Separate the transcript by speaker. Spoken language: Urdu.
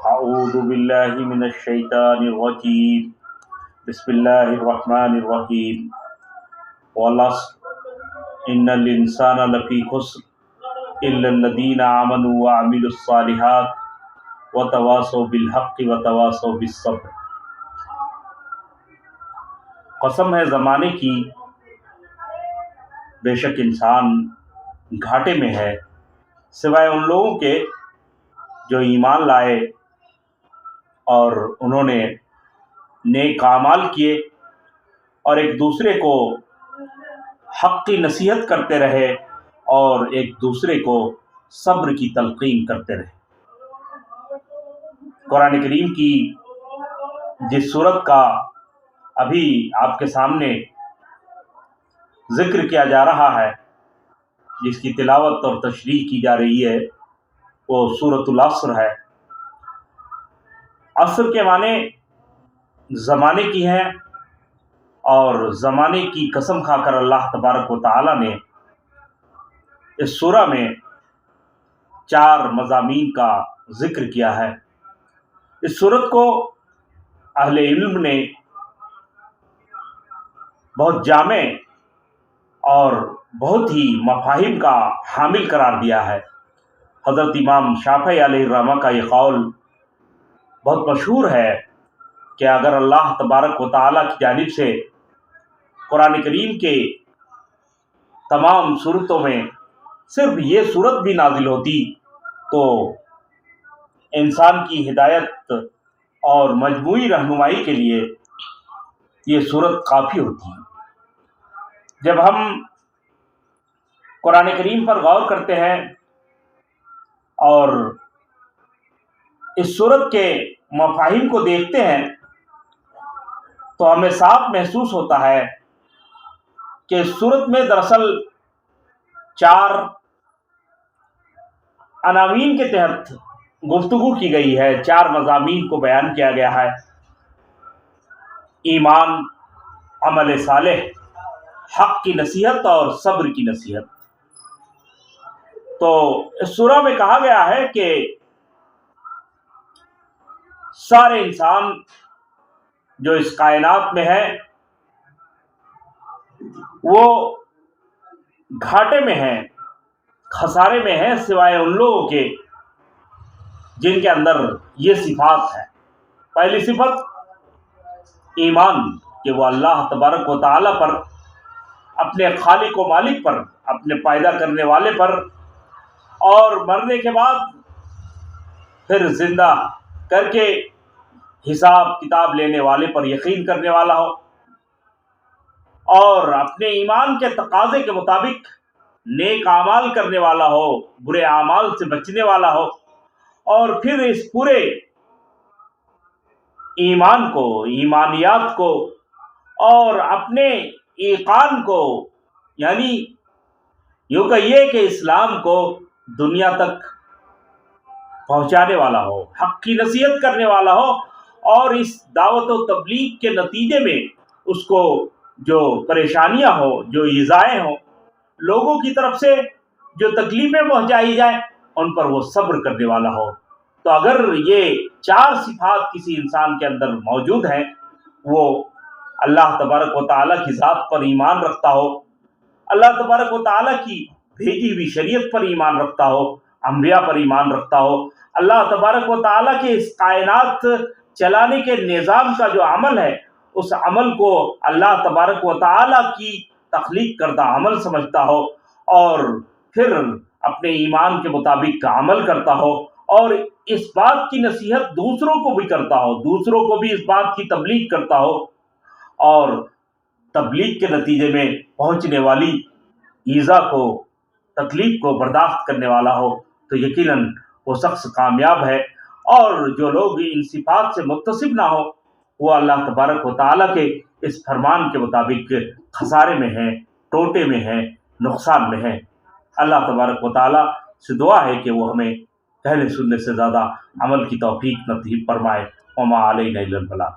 Speaker 1: اعوذ باللہ من الشیطان الرجیم بسم اللہ الرحمن الرحیم والعصر ان الانسان لفی خسر الا الذین آمنوا وعملوا الصالحات وتواصوا بالحق وتواصوا بالصبر۔ قسم ہے زمانے کی، بے شک انسان گھاٹے میں ہے سوائے ان لوگوں کے جو ایمان لائے اور انہوں نے نیک اعمال کیے اور ایک دوسرے کو حق کی نصیحت کرتے رہے اور ایک دوسرے کو صبر کی تلقین کرتے رہے۔ قرآن کریم کی جس سورت کا ابھی آپ کے سامنے ذکر کیا جا رہا ہے، جس کی تلاوت اور تشریح کی جا رہی ہے، وہ سورۃ العصر ہے۔ عصر کے معنی زمانے کی ہیں، اور زمانے کی قسم کھا کر اللہ تبارک و تعالی نے اس سورہ میں 4 مضامین کا ذکر کیا ہے۔ اس سورت کو اہل علم نے بہت جامع اور بہت ہی مفاہیم کا حامل قرار دیا ہے۔ حضرت امام شافعی علیہ الرحمہ کا یہ قول بہت مشہور ہے کہ اگر اللہ تبارک و تعالیٰ کی جانب سے قرآن کریم کے تمام صورتوں میں صرف یہ صورت بھی نازل ہوتی تو انسان کی ہدایت اور مجموعی رہنمائی کے لیے یہ صورت کافی ہوتی ہے۔ جب ہم قرآن کریم پر غور کرتے ہیں اور اس صورت کے مفاہیم کو دیکھتے ہیں تو ہمیں صاف محسوس ہوتا ہے کہ اس صورت میں دراصل 4 عناوین کے تحت گفتگو کی گئی ہے، 4 مضامین کو بیان کیا گیا ہے: ایمان، عمل صالح، حق کی نصیحت اور صبر کی نصیحت۔ تو اس سورہ میں کہا گیا ہے کہ سارے انسان جو اس کائنات میں ہے وہ گھاٹے میں ہیں، خسارے میں ہیں، سوائے ان لوگوں کے جن کے اندر یہ صفات ہے۔ پہلی صفت ایمان، کہ وہ اللہ تبارک و تعالی پر، اپنے خالق و مالک پر، اپنے پیدا کرنے والے پر اور مرنے کے بعد پھر زندہ کر کے حساب کتاب لینے والے پر یقین کرنے والا ہو، اور اپنے ایمان کے تقاضے کے مطابق نیک اعمال کرنے والا ہو، برے اعمال سے بچنے والا ہو، اور پھر اس پورے ایمان کو، ایمانیات کو اور اپنے ایقان کو، یعنی یوں کہیے کہ اسلام کو دنیا تک پہنچانے والا ہو، حق کی نصیحت کرنے والا ہو، اور اس دعوت و تبلیغ کے نتیجے میں اس کو جو پریشانیاں ہوں، جو ایذائیں ہوں، لوگوں کی طرف سے جو تکلیفیں پہنچائی جائیں، ان پر وہ صبر کرنے والا ہو۔ تو اگر یہ 4 صفات کسی انسان کے اندر موجود ہیں، وہ اللہ تبارک و تعالیٰ کی ذات پر ایمان رکھتا ہو، اللہ تبارک و تعالیٰ کی بھیجی ہوئی شریعت پر ایمان رکھتا ہو، انبیاء پر ایمان رکھتا ہو، اللہ تبارک و تعالیٰ کے اس کائنات چلانے کے نظام کا جو عمل ہے، اس عمل کو اللہ تبارک و تعالیٰ کی تخلیق کردہ عمل سمجھتا ہو، اور پھر اپنے ایمان کے مطابق عمل کرتا ہو، اور اس بات کی نصیحت دوسروں کو بھی کرتا ہو، دوسروں کو بھی اس بات کی تبلیغ کرتا ہو، اور تبلیغ کے نتیجے میں پہنچنے والی ایذا کو، تکلیف کو برداشت کرنے والا ہو، تو یقیناً وہ شخص کامیاب ہے۔ اور جو لوگ ان صفات سے متصف نہ ہو، وہ اللہ تبارک و تعالیٰ کے اس فرمان کے مطابق خسارے میں ہیں، ٹوٹے میں ہیں، نقصان میں ہیں۔ اللہ تبارک و تعالیٰ سے دعا ہے کہ وہ ہمیں کہنے سننے سے زیادہ عمل کی توفیق نصیب فرمائے۔ وما علینا الا البلاغ۔